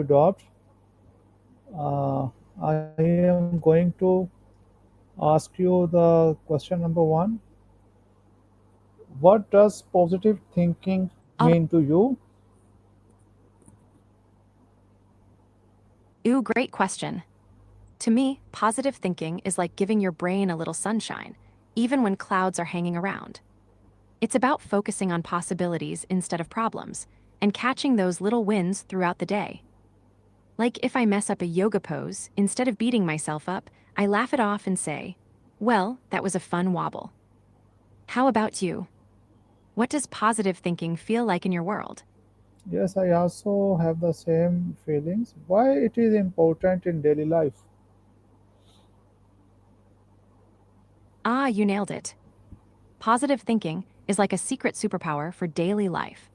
you dropped. Uh, I am going to ask you the question number one. What does positive thinking All mean to you? Ooh, great question. To me, positive thinking is like giving your brain a little sunshine, even when clouds are hanging around. It's about focusing on possibilities instead of problems, and catching those little wins throughout the day. Like if I mess up a yoga pose, instead of beating myself up, I laugh it off and say, well, that was a fun wobble. How about you? What does positive thinking feel like in your world? Yes, I also have the same feelings. Why it is important in daily life? Ah, you nailed it. Positive thinking is like a secret superpower for daily life.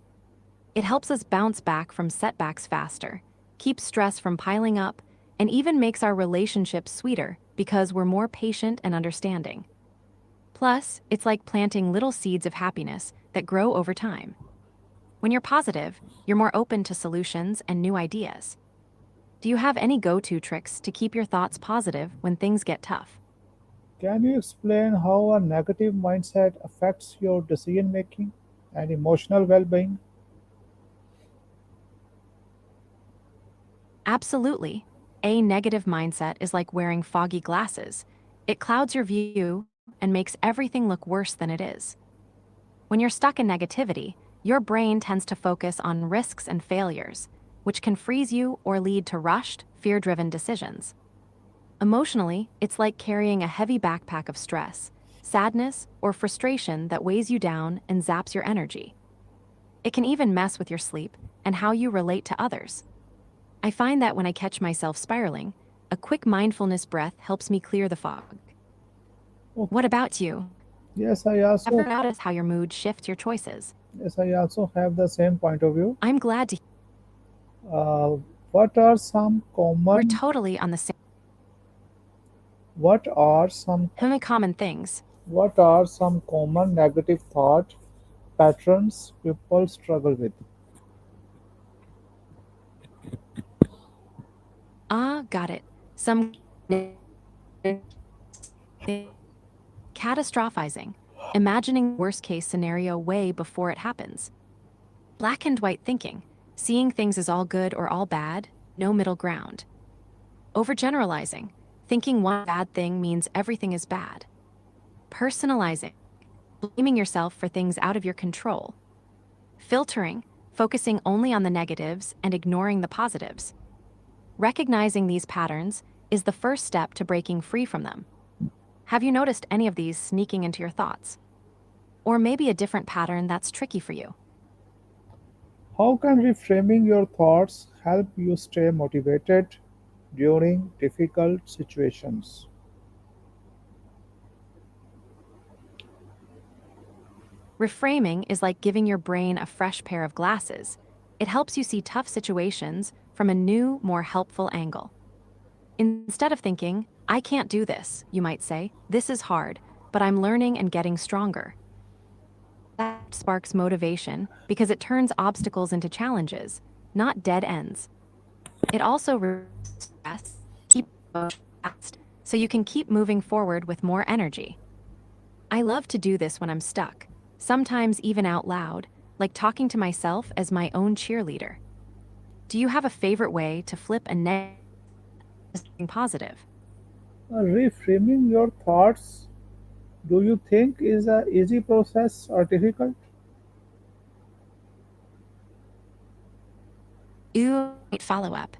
It helps us bounce back from setbacks faster, keeps stress from piling up, and even makes our relationships sweeter because we're more patient and understanding. Plus, it's like planting little seeds of happiness that grow over time. When you're positive, you're more open to solutions and new ideas. Do you have any go to tricks to keep your thoughts positive when things get tough? Can you explain how a negative mindset affects your decision making and emotional well being? Absolutely. A negative mindset is like wearing foggy glasses. It clouds your view and makes everything look worse than it is. When you're stuck in negativity, your brain tends to focus on risks and failures, which can freeze you or lead to rushed, fear driven decisions. Emotionally, it's like carrying a heavy backpack of stress, sadness, or frustration that weighs you down and zaps your energy. It can even mess with your sleep and how you relate to others. I find that when I catch myself spiraling, a quick mindfulness breath helps me clear the fog. Oh, What about you? yes, I Ever also notice how your mood shifts your choices? yes, I also have the same point of view. I'm glad to Uh, what are some we're common totally on the same what are some common things. what are some common negative thought patterns people struggle with? Ah, got it. Some catastrophizing, imagining worst case scenario way before it happens. Black and white thinking, seeing things as all good or all bad, no middle ground. Overgeneralizing, thinking one bad thing means everything is bad. Personalizing, blaming yourself for things out of your control. Filtering, focusing only on the negatives and ignoring the positives. Recognizing these patterns is the first step to breaking free from them. Have you noticed any of these sneaking into your thoughts? Or maybe a different pattern that's tricky for you? How can reframing your thoughts help you stay motivated during difficult situations? Reframing is like giving your brain a fresh pair of glasses. It helps you see tough situations from a new, more helpful angle. Instead of thinking, I can't do this, you might say, this is hard, but I'm learning and getting stronger. That sparks motivation because it turns obstacles into challenges, not dead ends. It also reduces stress, keeps emotions fast, so you can keep moving forward with more energy. I love to do this when I'm stuck, sometimes even out loud, like talking to myself as my own cheerleader. Do you have a favorite way to flip a negative to something positive? Reframing your thoughts, do you think is a easy process or difficult? Ooh, great follow up.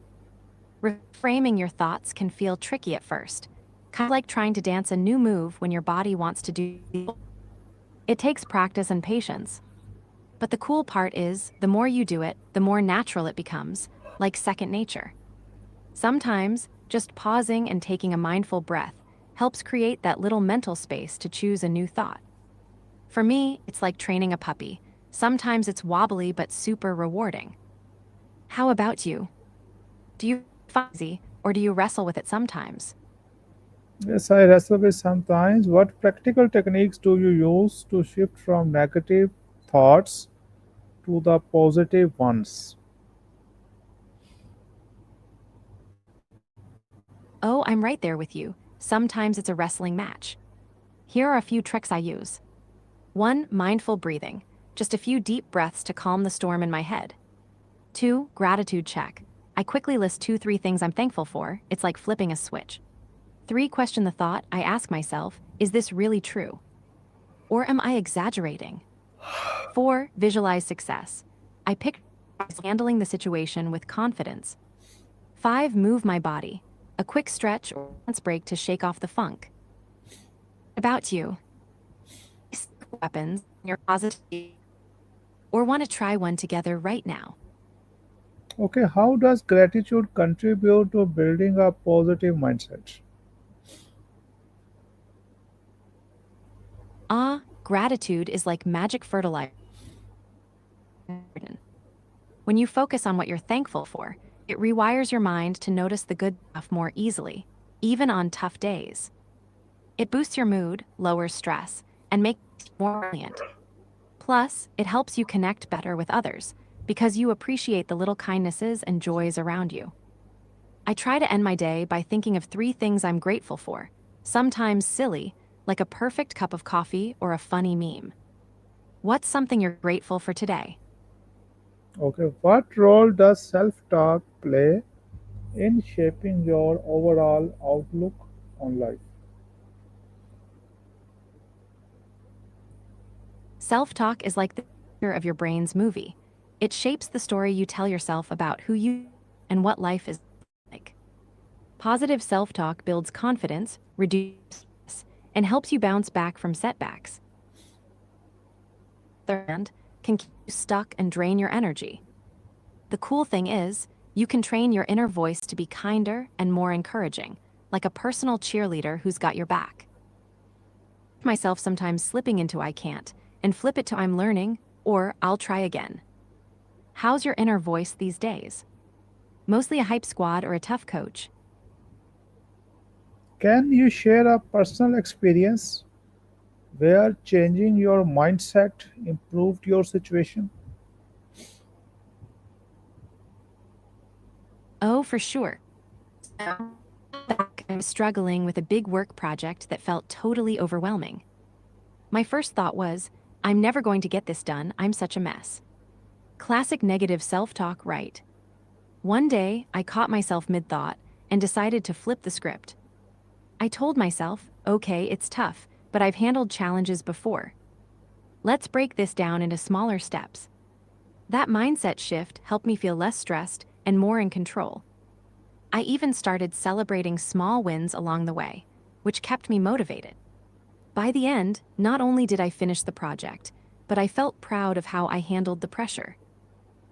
Reframing your thoughts can feel tricky at first, kind of like trying to dance a new move when your body wants to do. It takes practice and patience. But the cool part is, the more you do it, the more natural it becomes, like second nature. Sometimes, just pausing and taking a mindful breath helps create that little mental space to choose a new thought. For me, it's like training a puppy. Sometimes it's wobbly but super rewarding. How about you? Do you find it easy, or do you wrestle with it sometimes? Yes, I wrestle with sometimes. What practical techniques do you use to shift from negative thoughts to the positive ones? Oh, I'm right there with you. Sometimes it's a wrestling match. Here are a few tricks I use. 1. Mindful breathing. Just a few deep breaths to calm the storm in my head. 2. Gratitude check. I quickly list 3 things I'm thankful for. It's like flipping a switch. 3. Question the thought. I ask myself, is this really true? Or am I exaggerating? 4. Visualize success. I picture handling the situation with confidence. 5. Move my body. A quick stretch or dance break to shake off the funk. About you. Weapons, your positivity, or want to try one together right now. Okay, how does gratitude contribute to building a positive mindset? Gratitude is like magic fertilizer. When you focus on what you're thankful for, it rewires your mind to notice the good stuff more easily, even on tough days. It boosts your mood, lowers stress, and makes you more resilient. Plus, it helps you connect better with others because you appreciate the little kindnesses and joys around you. I try to end my day by thinking of 3 things I'm grateful for, sometimes silly, like a perfect cup of coffee or a funny meme. What's something you're grateful for today? Okay, what role does self-talk play in shaping your overall outlook on life? Self talk is like the picture of your brain's movie. It shapes the story you tell yourself about who you are and what life is like. Positive self talk builds confidence, reduces stress, and helps you bounce back from setbacks. The other hand, can keep you stuck and drain your energy. The cool thing is, you can train your inner voice to be kinder and more encouraging, like a personal cheerleader who's got your back. Myself sometimes slipping into I can't, and flip it to I'm learning, or I'll try again. How's your inner voice these days? Mostly a hype squad or a tough coach? Can you share a personal experience where changing your mindset improved your situation? Oh, for sure. Back, I was struggling with a big work project that felt totally overwhelming. My first thought was, I'm never going to get this done, I'm such a mess. Classic negative self talk, right? One day, I caught myself mid thought and decided to flip the script. I told myself, okay, it's tough, but I've handled challenges before. Let's break this down into smaller steps. That mindset shift helped me feel less stressed and more in control. I even started celebrating small wins along the way, which kept me motivated. By the end, not only did I finish the project, but I felt proud of how I handled the pressure.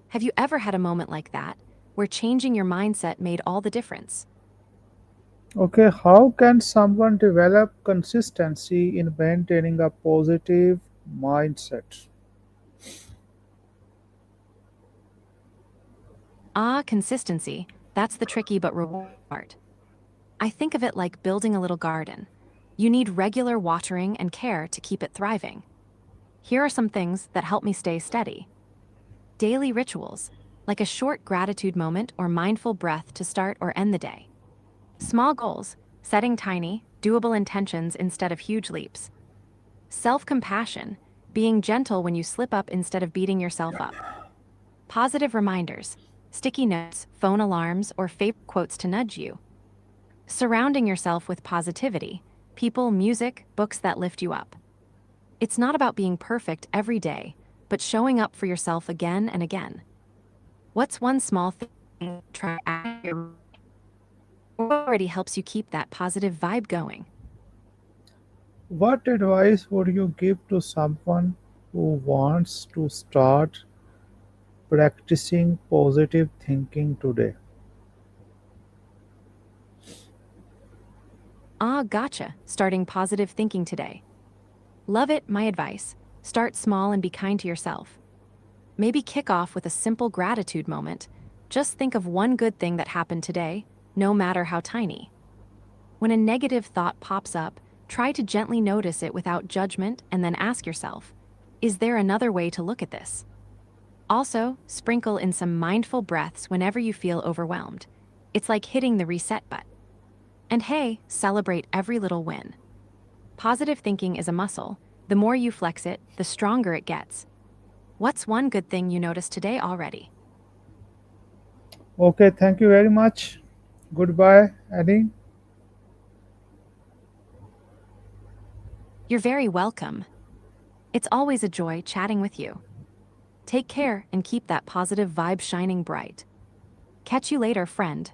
Have you ever had a moment like that, where changing your mindset made all the difference? Okay, how can someone develop consistency in maintaining a positive mindset? Consistency. That's the tricky but rewarding part. I think of it like building a little garden. You need regular watering and care to keep it thriving. Here are some things that help me stay steady. Daily rituals, like a short gratitude moment or mindful breath to start or end the day. Small goals, setting tiny, doable intentions instead of huge leaps. Self compassion, being gentle when you slip up instead of beating yourself up. Positive reminders, sticky notes, phone alarms, or favorite quotes to nudge you. Surrounding yourself with positivity, people, music, books that lift you up. It's not about being perfect every day, but showing up for yourself again and again. What's one small thing you try out your already helps you keep that positive vibe going? What advice would you give to someone who wants to start practicing positive thinking today? Gotcha. Starting positive thinking today. Love it, my advice. Start small and be kind to yourself. Maybe kick off with a simple gratitude moment. Just think of one good thing that happened today, no matter how tiny. When a negative thought pops up, try to gently notice it without judgment and then ask yourself, is there another way to look at this? Also, sprinkle in some mindful breaths whenever you feel overwhelmed. It's like hitting the reset button. And hey, celebrate every little win. Positive thinking is a muscle. The more you flex it, the stronger it gets. What's one good thing you noticed today already? Okay, thank you very much. Goodbye, Annie. You're very welcome. It's always a joy chatting with you. Take care and keep that positive vibe shining bright. Catch you later, friend.